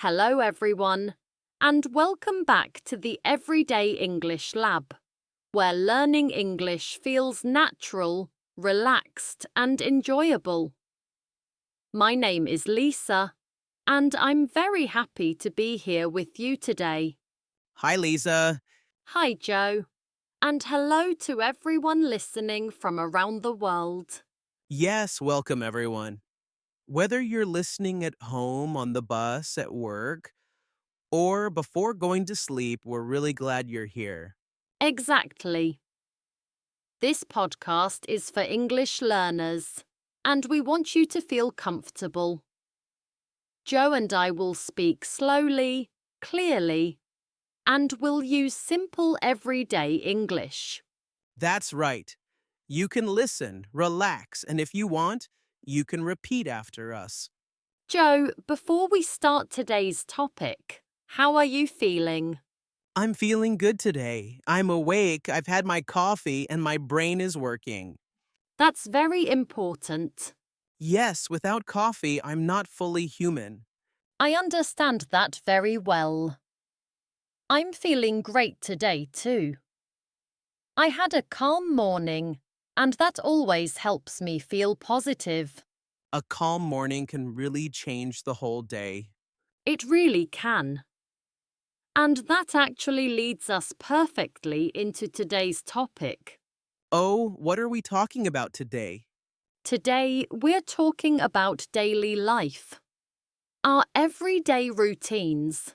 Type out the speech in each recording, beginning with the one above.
Hello, everyone, and welcome back to the Everyday English Lab, where learning English feels natural, relaxed, and enjoyable. My name is Lisa, and I'm very happy to be here with you today. Hi, Lisa. Hi, Joe, and hello to everyone listening from around the world. Yes, welcome everyone. Whether you're listening at home, on the bus, at work, or before going to sleep, we're really glad you're here. Exactly. This podcast is for English learners, and we want you to feel comfortable. Joe and I will speak slowly, clearly, and will use simple everyday English. That's right. You can listen, relax, and if you want, you can repeat after us. Joe, before we start today's topic, how are you feeling? I'm feeling good today. I'm awake, I've had my coffee, and my brain is working. That's very important. Yes, without coffee, I'm not fully human. I understand that very well. I'm feeling great today too. I had a calm morning, and that always helps me feel positive. A calm morning can really change the whole day. It really can. And that actually leads us perfectly into today's topic. Oh, what are we talking about today? Today, we're talking about daily life, our everyday routines.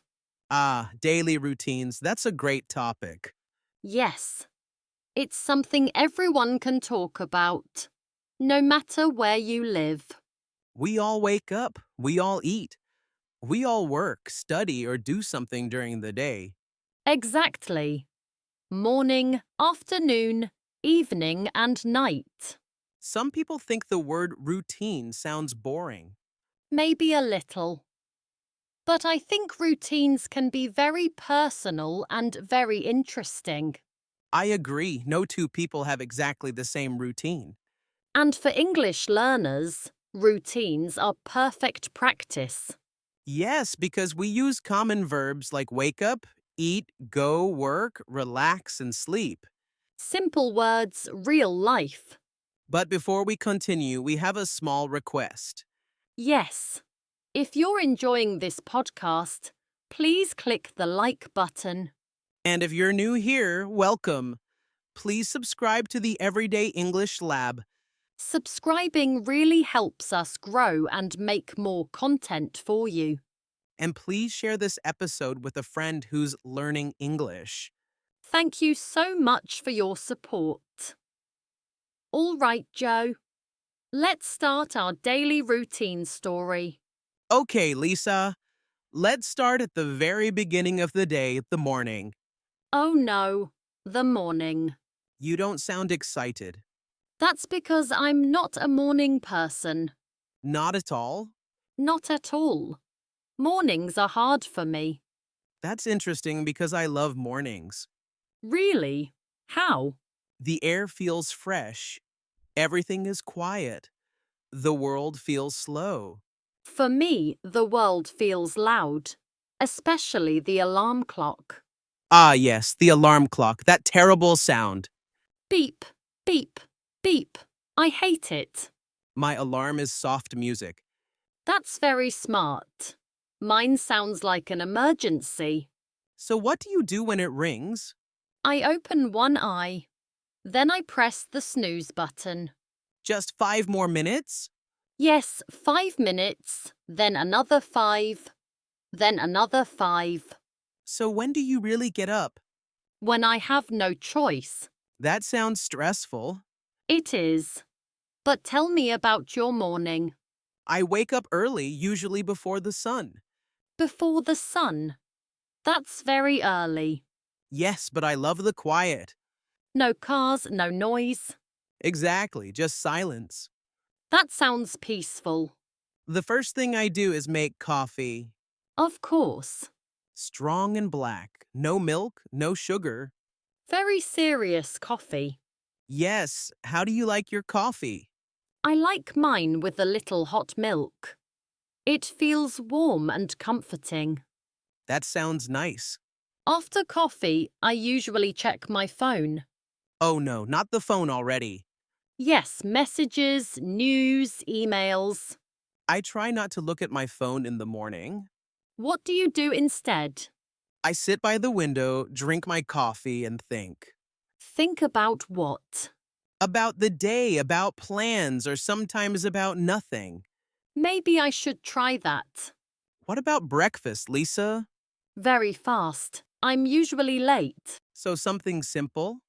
Ah, daily routines. That's a great topic. Yes, it's something everyone can talk about, no matter where you live. We all wake up, we all eat, we all work, study, or do something during the day. Exactly. Morning, afternoon, evening, and night. Some people think the word routine sounds boring. Maybe a little. But I think routines can be very personal and very interesting. I agree, no two people have exactly the same routine. And for English learners, routines are perfect practice. Yes, because we use common verbs like wake up, eat, go, work, relax, and sleep. Simple words, real life. But before we continue, we have a small request. Yes. If you're enjoying this podcast, please click the like button. And if you're new here, welcome. Please subscribe to the Everyday English Lab. Subscribing really helps us grow and make more content for you. And please share this episode with a friend who's learning English. Thank you so much for your support. All right, Joe. Let's start our daily routine story. Okay, Lisa, let's start at the very beginning of the day, the morning. Oh no, the morning. You don't sound excited. That's because I'm not a morning person. Not at all? Not at all. Mornings are hard for me. That's interesting because I love mornings. Really? How? The air feels fresh. Everything is quiet. The world feels slow. For me, the world feels loud, especially the alarm clock. Ah, yes, the alarm clock, that terrible sound. Beep, beep, beep. I hate it. My alarm is soft music. That's very smart. Mine sounds like an emergency. So what do you do when it rings? I open one eye. Then I press the snooze button. Just 5 more minutes? Yes, 5 minutes, then another 5, then another 5. So when do you really get up? When I have no choice. That sounds stressful. It is. But tell me about your morning. I wake up early, usually before the sun. Before the sun. That's very early. Yes, but I love the quiet. No cars, no noise. Exactly, just silence. That sounds peaceful. The first thing I do is make coffee. Of course. Strong and black. No milk, no sugar. Very serious coffee. Yes, how do you like your coffee? I like mine with a little hot milk. It feels warm and comforting. That sounds nice. After coffee, I usually check my phone. Oh no, not the phone already. Yes, messages, news, emails. I try not to look at my phone in the morning. What do you do instead? I sit by the window, drink my coffee, and think. Think about what? About the day, about plans, or sometimes about nothing. Maybe I should try that. What about breakfast, Lisa? Very fast. I'm usually late. So something simple,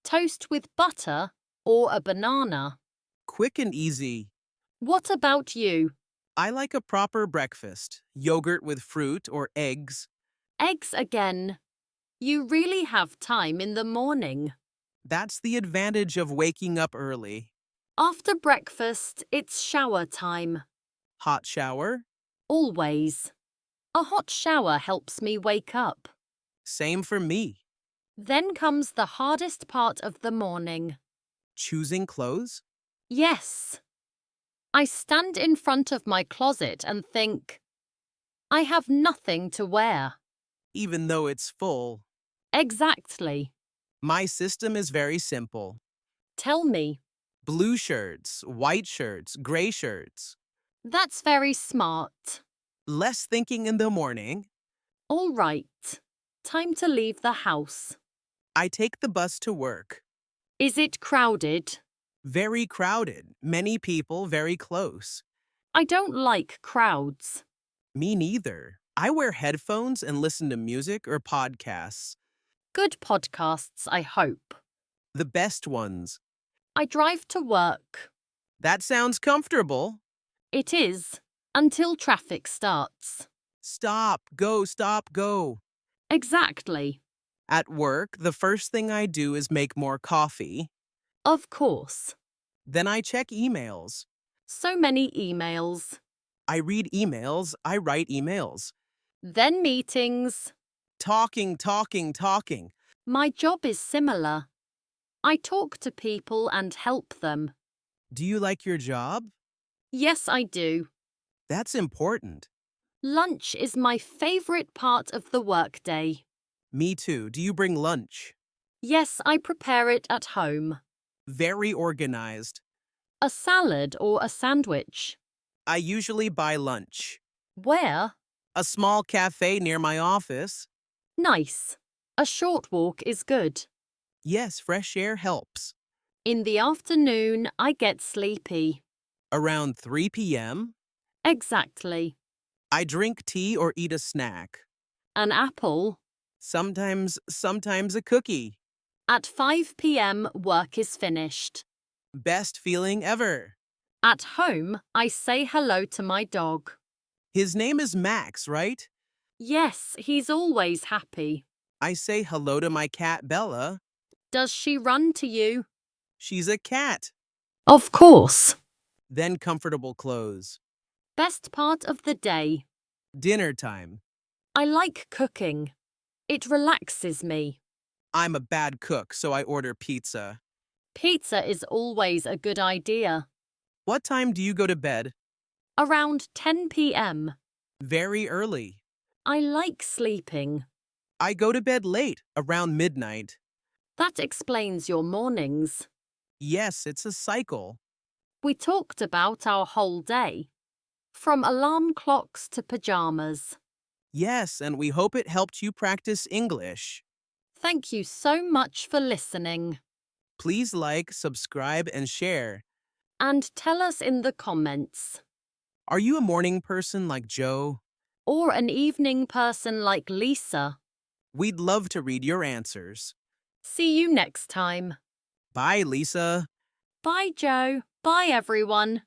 Toast with butter or a banana. quick and easy. What about you? I like a proper breakfast, yogurt with fruit or eggs. Eggs again. You really have time in the morning. That's the advantage of waking up early. After breakfast, it's shower time. Hot shower? Always. A hot shower helps me wake up. Same for me. Then comes the hardest part of the morning. Choosing clothes? Yes. I stand in front of my closet and think, I have nothing to wear. Even though it's full. Exactly. My system is very simple. Tell me. Blue shirts, white shirts, gray shirts. That's very smart. Less thinking in the morning. All right. Time to leave the house. I take the bus to work. Is it crowded? Very crowded. Many people very close. I don't like crowds. Me neither. I wear headphones and listen to music or podcasts. Good podcasts, I hope. The best ones. I drive to work. That sounds comfortable. It is, until traffic starts. Stop, go. Exactly. At work, the first thing I do is make more coffee. Of course. Then I check emails. So many emails. I read emails, I write emails. Then meetings. Talking. My job is similar. I talk to people and help them. Do you like your job? Yes, I do. That's important. Lunch is my favorite part of the workday. Me too. Do you bring lunch? Yes, I prepare it at home. Very organized. A salad or a sandwich. I usually buy lunch. Where? A small cafe near my office. Nice. A short walk is good. Yes, fresh air helps. In the afternoon, I get sleepy. Around 3 p.m., Exactly. I drink tea or eat a snack. An apple. Sometimes a cookie. At 5 p.m., work is finished. Best feeling ever. At home, I say hello to my dog. His name is Max, right? Yes, he's always happy. I say hello to my cat Bella. Does she run to you? She's a cat. Of course. Then comfortable clothes. Best part of the day. Dinner time. I like cooking. It relaxes me. I'm a bad cook, so I order pizza. Pizza is always a good idea. What time do you go to bed? Around 10 p.m. Very early. I like sleeping. I go to bed late, around midnight. That explains your mornings. Yes, it's a cycle. We talked about our whole day. From alarm clocks to pajamas. Yes, and we hope it helped you practice English. Thank you so much for listening. Please like, subscribe, and share. And tell us in the comments. Are you a morning person like Joe? Or an evening person like Lisa. We'd love to read your answers. See you next time. Bye, Lisa. Bye, Joe. Bye, everyone.